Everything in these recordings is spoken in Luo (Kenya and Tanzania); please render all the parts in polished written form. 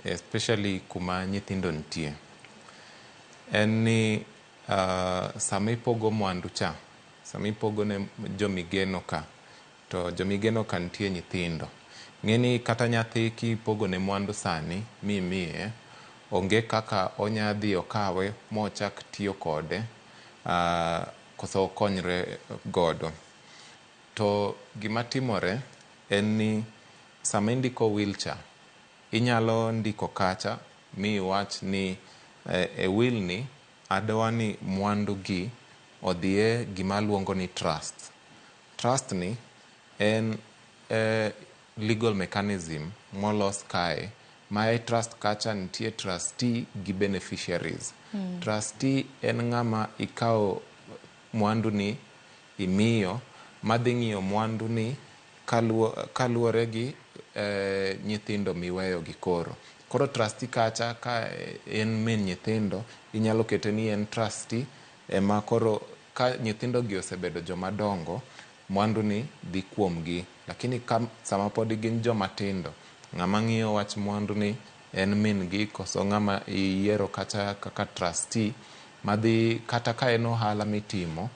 especially kuma nyithindo nitie, en ni sama ipogo mwandu cha, sama ipogo ne jomigeno ka, to jomigeno ka nitie nyithindo. Ng'eni kata nyathi kipogo ne mwandu sani mimiye, onge kaka onyadhi okawe mochak tiyo kode koso konyre godo. To gima timore en ni sama indiko wheelchair, inyalo ndiko kacha mi wach ni e will ni adwa ni mwandu gi odhie gima luongo ni trust. Trust ni en legal mechanism molos kae, ma e trust kacha nitie trustee gi beneficiaries. Trustee en ng'ama ikao mwandu ni imiyo, madhi ng'iyo mwandu ni kaluwore gi nyithindo miweyo gi koro. Koro trustee kacha ka en min nyithindo, inyalo kete ni en trustee, ema koro ka nyithindo gi osebedo joma dongo, mwandu ni dhi kuom gi. Lakini sama pod gin joma tindo, ng'ama ng'iyo wach mwandu ni en min gi koso ng'ama iyiero kacha kaka trustee, madhi kata ka en ohala mitimo,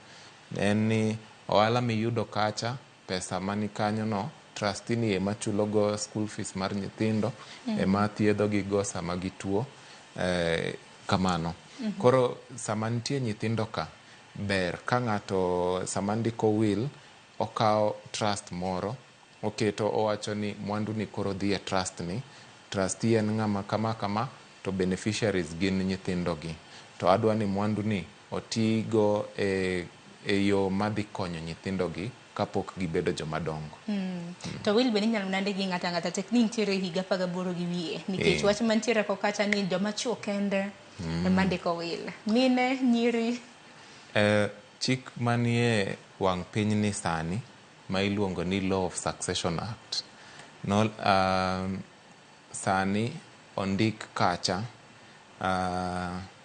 en ni ohala miyudo kacha, pesa mani kanyo no, trustee ni ema chulo go school fees mar nyithindo, ema thiedho gi go sama gituo, kamano. Koro sama nitie nyithindo ka, ber ka ng'ato sama ndiko will, okao trust moro, oketo owacho ni mwandu ni koro dhi e trust ni, trustee en ng'ama kama kama, to beneficiaries gin nyithindo gi. To adwa ni mwandu ni otigo e yo madhi konyo nyithindo gi kapok gibedo joma dongo. To will be ninyalo nande gi ng'ata tek ni nitiere higa 18 gi wiye, nikech wach mantiere ko kacha ni joma chuo kende ema ndiko will. Mine, nyiri? Chik manie wang' piny ni sani, ma iluongo ni Law of Succession Act, sani ondik kacha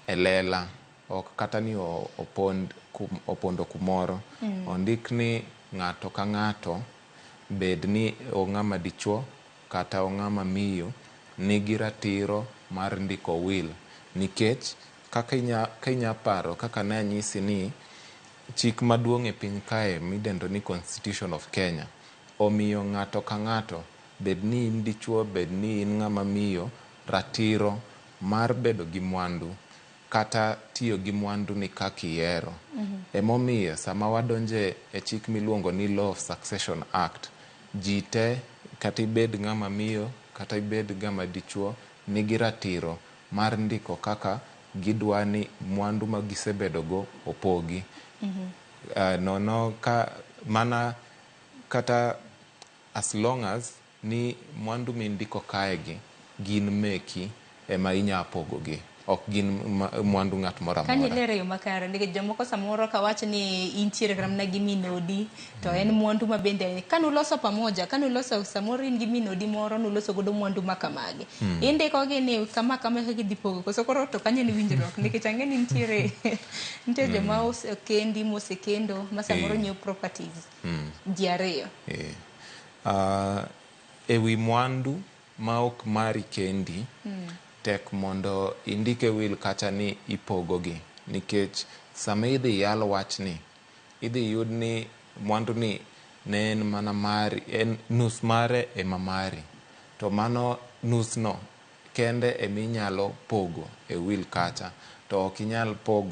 e lela, ok kata ni opondo kumoro. Ondik ni ng'ato ka ng'ato, bed ni ong'ama dichuo kata ong'ama miyo, nigi ratiro mar ndiko will. Nikech kaka inya paro, kaka ne anyisi ni chik maduong' e piny kae midendo ni Constitution of Kenya, omiyo ng'ato ka ng'ato, bed ni in dichuo, bed ni in ng'ama miyo, ratiro mar bedo gi mwandu kata tiyo gi mwandu ni kaka ihero. Emomiyo sama wadonje e chik miluongo ni Law of Succession Act, jite kata ibed ng'ama miyo kata ibed ng'ama dichuo, nigi ratiro mar ndiko kaka gidwani mwandu ma gisebedo go opogi. Nono ka mana kata as long as ni mwandu mindiko kae gi gin meki, ema inya pogo gi, ok gin mwandu ng'at moro amora. Kanyi lere yo makare, nikech jomoko samoro ka wach ni intiere kramna gi minodi, to en mwandu ma bende kanuloso pamoja, kanuloso samoro in gi minodi moro, nuloso godo mwandu makamagi. Indiko gi ni kama kama gidhi pogo, koso koro to kanyo ni winjruok, nikech ang'eni nitiere joma osekendi mosekendo, ma samoro nyiew properties, ji ariyo. Ewi mwandu ma ok mari kendi, tek mondo indike will kacha ni ipogo gi. Nikech sama idhi yal wach ni, idhi yud ni mwandu ni ne en mana mari, en nus mare ema mari. To mano nus no kende eminyalo pogo e will kacha, to ok inyal pogo